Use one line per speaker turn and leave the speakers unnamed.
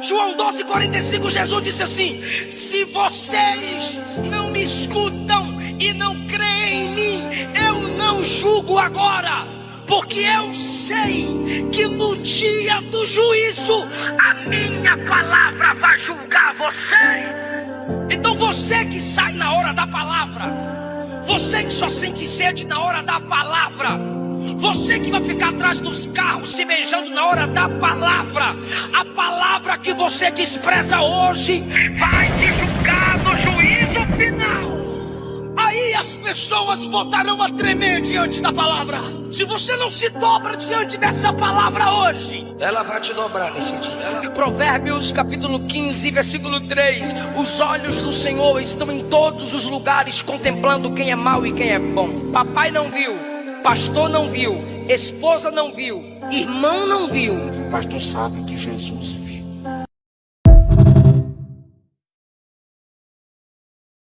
João 12:45, Jesus disse assim: se vocês não me escutam e não creem em mim, eu não julgo agora, porque eu sei que no dia do juízo a minha palavra vai julgar vocês. Então você que sai na hora da palavra, você que só sente sede na hora da palavra, você que vai ficar atrás dos carros se beijando na hora da palavra, a palavra que você despreza hoje vai te julgar no juízo final. Aí as pessoas voltarão a tremer diante da palavra. Se você não se dobra diante dessa palavra hoje, ela vai te dobrar nesse dia. Provérbios capítulo 15, versículo 3: os olhos do Senhor estão em todos os lugares, contemplando quem é mau e quem é bom. Papai não viu, pastor não viu, esposa não viu, irmão não viu,
mas tu sabe que Jesus